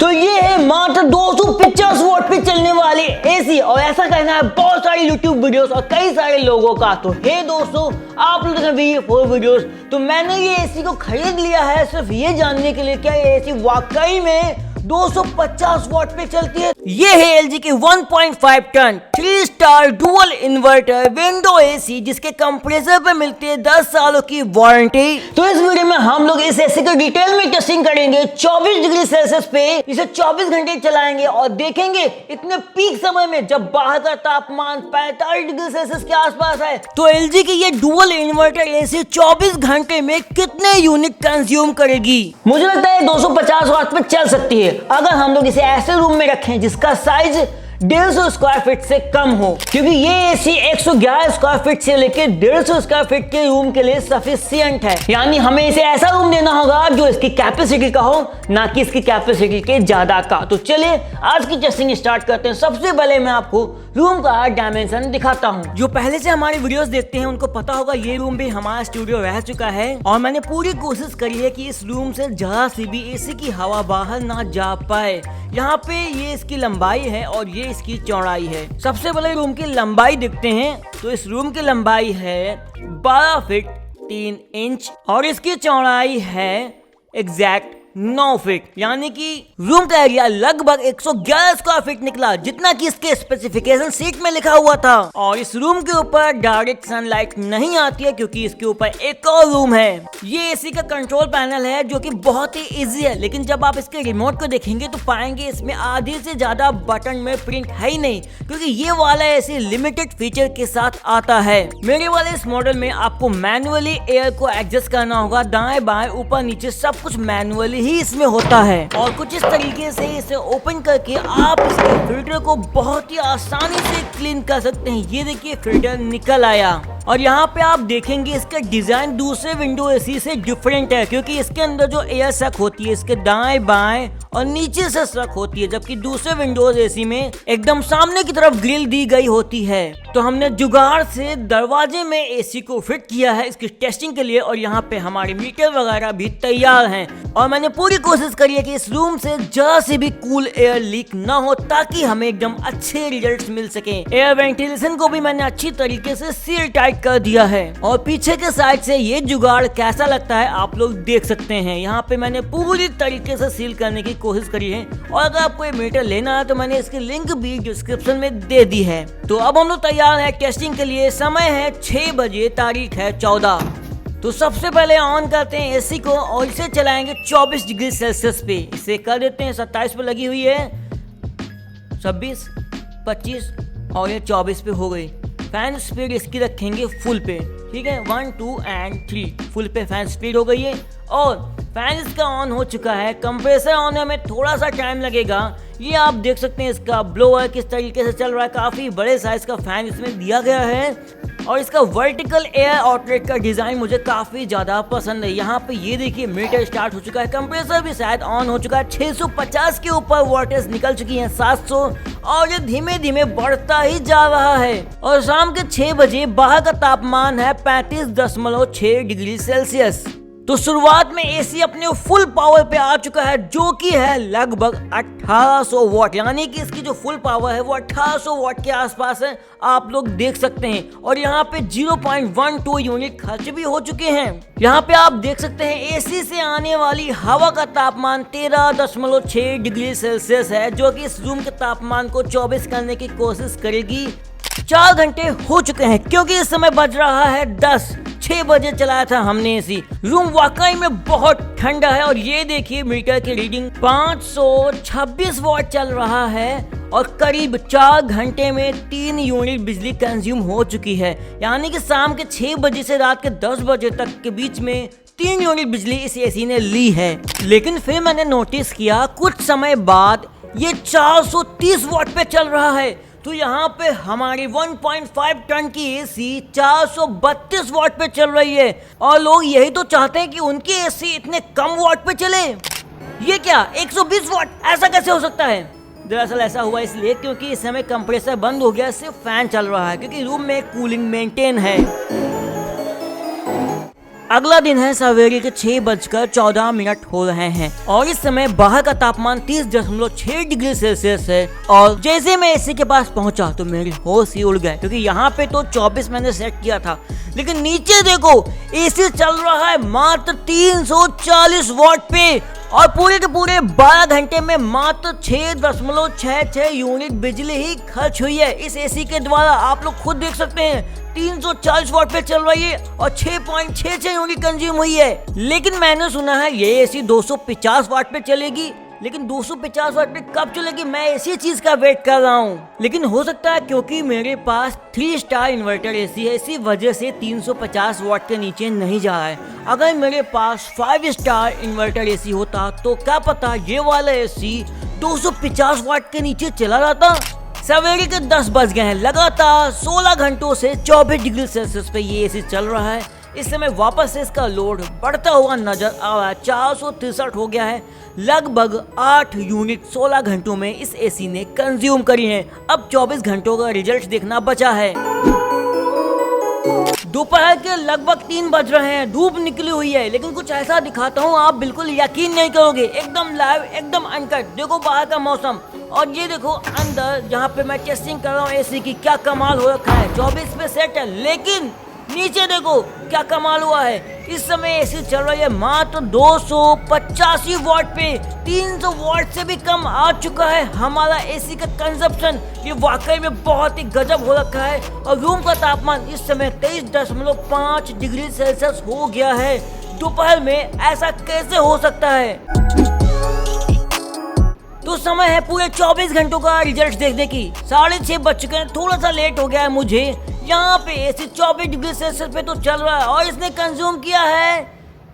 तो ये है मात्र 250 वॉट पे चलने वाली एसी, और ऐसा कहना है बहुत सारी यूट्यूब वीडियोस और कई सारे लोगों का। तो हे दोस्तों, आप लोग देखें VV4 वीडियोस। तो मैंने ये एसी को खरीद लिया है सिर्फ ये जानने के लिए क्या ये एसी वाकई में 250 वॉट पे चलती है। ये है LG की 1.5 ton 3 star dual inverter window AC, जिसके कंप्रेसर पे मिलती है 10 सालों की वारंटी। तो इस वीडियो में हम लोग इस एसी को डिटेल में टेस्टिंग करेंगे। 24 डिग्री सेल्सियस पे इसे 24 घंटे चलाएंगे और देखेंगे इतने पीक समय में जब बाहर का तापमान 45 डिग्री सेल्सियस के आसपास है तो LG की ये डुअल इन्वर्टर एसी 24 घंटे में कितने यूनिट कंज्यूम करेगी। मुझे लगता है 250 वाट पे चल सकती है अगर हम लोग इसे ऐसे रूम में रखें जिसका साइज 150 स्क्वायर फीट से कम हो, क्योंकि ये एसी 111 स्क्वायर फीट से लेकर 150 स्क्वायर फीट के रूम के लिए सफिशिएंट है। यानी हमें इसे ऐसा रूम देना होगा जो इसकी कैपेसिटी का हो, ना कि इसकी कैपेसिटी के ज्यादा का। तो चलिए आज की टेस्टिंग स्टार्ट करते हैं। सबसे पहले मैं आपको रूम का डायमेंशन दिखाता हूँ। जो पहले से हमारे वीडियोस देखते हैं उनको पता होगा ये रूम भी हमारा स्टूडियो रह चुका है और मैंने पूरी कोशिश करी है कि इस रूम से जरा सी भी एसी की हवा बाहर ना जा पाए। यहाँ पे ये इसकी लंबाई है और ये इसकी चौड़ाई है। सबसे पहले रूम की लंबाई देखते हैं। तो इस रूम की लंबाई है 12 फीट 3 इंच और इसकी चौड़ाई है एग्जैक्ट 9 फीट, यानी कि रूम का एरिया लगभग 111 स्क्वायर फीट निकला, जितना कि इसके स्पेसिफिकेशन शीट में लिखा हुआ था। और इस रूम के ऊपर डायरेक्ट सनलाइट नहीं आती है क्योंकि इसके ऊपर एक और रूम है। ये एसी का कंट्रोल पैनल है जो कि बहुत ही इजी है, लेकिन जब आप इसके रिमोट को देखेंगे तो पाएंगे इसमें आधे से ज्यादा बटन में प्रिंट है ही नहीं, क्योंकि ये वाला एसी लिमिटेड फीचर के साथ आता है। मेरे वाले इस मॉडल में आपको मैनुअली एयर को एडजस्ट करना होगा। दाएं बाएं ऊपर नीचे सब कुछ मैनुअली ही इसमें होता है और कुछ इस तरीके से इसे ओपन करके आप इसके फिल्टर को बहुत ही आसानी से क्लीन कर सकते हैं। ये देखिए फिल्टर निकल आया। और यहाँ पे आप देखेंगे इसका डिजाइन दूसरे विंडो एसी से डिफरेंट है, क्योंकि इसके अंदर जो एयर सक होती है इसके दाएं बाएं और नीचे से सक होती है, जबकि दूसरे विंडोज एसी में एकदम सामने की तरफ ग्रिल दी गई होती है। तो हमने जुगाड़ से दरवाजे में एसी को फिट किया है इसकी टेस्टिंग के लिए और यहाँ पे हमारे मीटर वगैरह भी तैयार हैं। और मैंने पूरी कोशिश करी है कि इस रूम से जरा से भी कूल एयर लीक ना हो ताकि हमें एकदम अच्छे रिजल्ट्स मिल सके। एयर वेंटिलेशन को भी मैंने अच्छी तरीके से सील टाइट कर दिया है और पीछे के साइड से ये जुगाड़ कैसा लगता है आप लोग देख सकते हैं। यहाँ पे मैंने पूरी तरीके से सील करने की कोशिश करी है और अगर आपको ये मीटर लेना है तो मैंने इसकी लिंक भी डिस्क्रिप्शन में दे दी है। तो अब हम लोग तैयार है टेस्टिंग के लिए। समय है 6 बजे, तारीख है 14। तो सबसे पहले ऑन करते हैं एसी को और इसे चलाएंगे 24 डिग्री सेल्सियस पे। इसे कर देते हैं 27 पे लगी हुई है, 26, 25 और ये 24 पे हो गई। फैन स्पीड इसकी रखेंगे फुल पे, ठीक है। 1, 2 एंड 3 फुल पे फैन स्पीड हो गई है और फैन इसका ऑन हो चुका है। कंप्रेसर ऑन होने में थोड़ा सा टाइम लगेगा। ये आप देख सकते हैं इसका ब्लोअर किस तरीके से चल रहा है। काफी बड़े साइज का फैन इसमें दिया गया है और इसका वर्टिकल एयर आउटलेट का डिजाइन मुझे काफी ज्यादा पसंद है। यहाँ पे ये देखिए मीटर स्टार्ट हो चुका है, कंप्रेसर भी शायद ऑन हो चुका है। 650 के ऊपर वॉटेज निकल चुकी है, 700 और ये धीमे धीमे बढ़ता ही जा रहा है। और शाम के 6 बजे बाहर का तापमान है 35.6 डिग्री सेल्सियस। तो शुरुआत में एसी अपने फुल पावर पे आ चुका है जो कि है लगभग 1800 वॉट, यानी कि इसकी जो फुल पावर है वो 1800 वॉट के आसपास है, आप लोग देख सकते हैं। और यहाँ पे 0.12 यूनिट खर्च भी हो चुके हैं। यहाँ पे आप देख सकते हैं एसी से आने वाली हवा का तापमान 13.6 डिग्री सेल्सियस है, जो कि इस रूम के तापमान को 24 करने की कोशिश करेगी। 4 घंटे हो चुके हैं क्योंकि इस समय बज रहा है 10। 6 बजे चलाया था हमने एसी। रूम वाकई में बहुत ठंडा है और ये देखिए मीटर की रीडिंग 526 वॉट चल रहा है और करीब 4 घंटे में 3 यूनिट बिजली कंज्यूम हो चुकी है। यानी कि शाम के 6 बजे से रात के 10 बजे तक के बीच में 3 यूनिट बिजली इस एसी ने ली है। लेकिन फिर मैंने नोटिस किया कुछ समय बाद ये 430 वॉट पे चल रहा है। तो यहाँ पे हमारी 1.5 टन की एसी 432 वॉट पे चल रही है और लोग यही तो चाहते हैं कि उनकी एसी इतने कम वॉट पे चले। ये क्या 120 वॉट, ऐसा कैसे हो सकता है? दरअसल ऐसा हुआ इसलिए क्योंकि इस समय कंप्रेसर बंद हो गया, सिर्फ फैन चल रहा है क्योंकि रूम में कूलिंग मेंटेन है। अगला दिन है सवेरे के 6:14 हो रहे हैं और इस समय बाहर का तापमान 30.6 डिग्री सेल्सियस है। और जैसे मैं एसी के पास पहुंचा तो मेरे होश ही उड़ गए, क्योंकि यहाँ पे तो 24 मैंने सेट किया था, लेकिन नीचे देखो एसी चल रहा है मात्र 340 वॉट पे और पूरे के पूरे 12 घंटे में मात्र 6.66 यूनिट बिजली ही खर्च हुई है इस एसी के द्वारा। आप लोग खुद देख सकते हैं 340 वॉट पे चल रही है और 6.66 यूनिट कंज्यूम हुई है। लेकिन मैंने सुना है ये एसी 250 वॉट पे चलेगी, लेकिन 250 वॉट पे कब चलेगी, मैं इसी चीज का वेट कर रहा हूँ। लेकिन हो सकता है क्योंकि मेरे पास 3 स्टार इन्वर्टर एसी है, इसी वजह से 350 वॉट के नीचे नहीं जा रहा है। अगर मेरे पास 5 स्टार इन्वर्टर एसी होता तो क्या पता ये वाला एसी 250 वॉट के नीचे चला जाता। सवेरे के 10 बज गए हैं, लगातार 16 घंटों से 24 डिग्री सेल्सियस पे ये एसी चल रहा है। इस समय वापस से इसका लोड बढ़ता हुआ नजर आ रहा है, 463 हो गया है। लगभग 8 यूनिट 16 घंटों में इस एसी ने कंज्यूम करी है। अब 24 घंटों का रिजल्ट देखना बचा है। दोपहर के लगभग 3 बज रहे हैं, धूप निकली हुई है, लेकिन कुछ ऐसा दिखाता हूँ आप बिल्कुल यकीन नहीं करोगे, एकदम लाइव, एकदम अनकट। देखो बाहर का मौसम और ये देखो अंदर जहाँ पे मैं टेस्टिंग कर रहा हूँ एसी की, क्या कमाल हो रखा है। 24 पे सेट है, लेकिन नीचे देखो क्या कमाल हुआ है। इस समय एसी चल रही है मात्र 285 वॉट पे। 300 वॉट से भी कम आ चुका है हमारा एसी का कंजप्शन। ये वाकई में बहुत ही गजब हो रखा है। और रूम का तापमान इस समय 23.5 डिग्री सेल्सियस हो गया है। दोपहर में ऐसा कैसे हो सकता है? तो समय है पूरे 24 घंटों का रिजल्ट देखने की। 6:30 बज चुके हैं, थोड़ा सा लेट हो गया है मुझे। यहाँ पे एसी 24 डिग्री सेल्सियस पे तो चल रहा है और इसने कंज्यूम किया है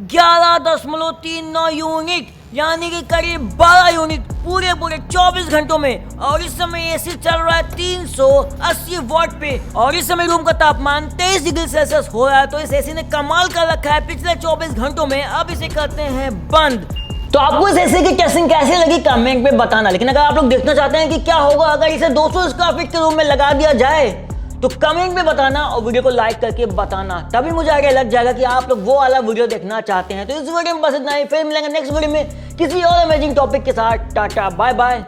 11.39 यूनिट, यानी कि करीब 12 यूनिट पूरे 24 घंटों में। और इस समय एसी चल रहा है 380 वॉट पे और इस समय रूम का तापमान 23 डिग्री सेल्सियस हो रहा है। तो इस एसी ने कमाल कर रखा है पिछले 24 घंटों में। अब इसे करते हैं बंद। तो आपको इस एसी की टेस्टिंग कैसी लगी कमेंट में बताना। लेकिन अगर आप लोग देखना चाहते हैं कि क्या होगा अगर इसे 200 स्क्वायर फीट के रूम में लगा दिया जाए, तो कमेंट में बताना और वीडियो को लाइक करके बताना, तभी मुझे आगे लग जाएगा कि आप लोग वो वाला वीडियो देखना चाहते हैं। तो इस वीडियो में बस इतना ही, फिर मिलेंगे नेक्स्ट वीडियो में किसी और अमेजिंग टॉपिक के साथ। Tata bye bye.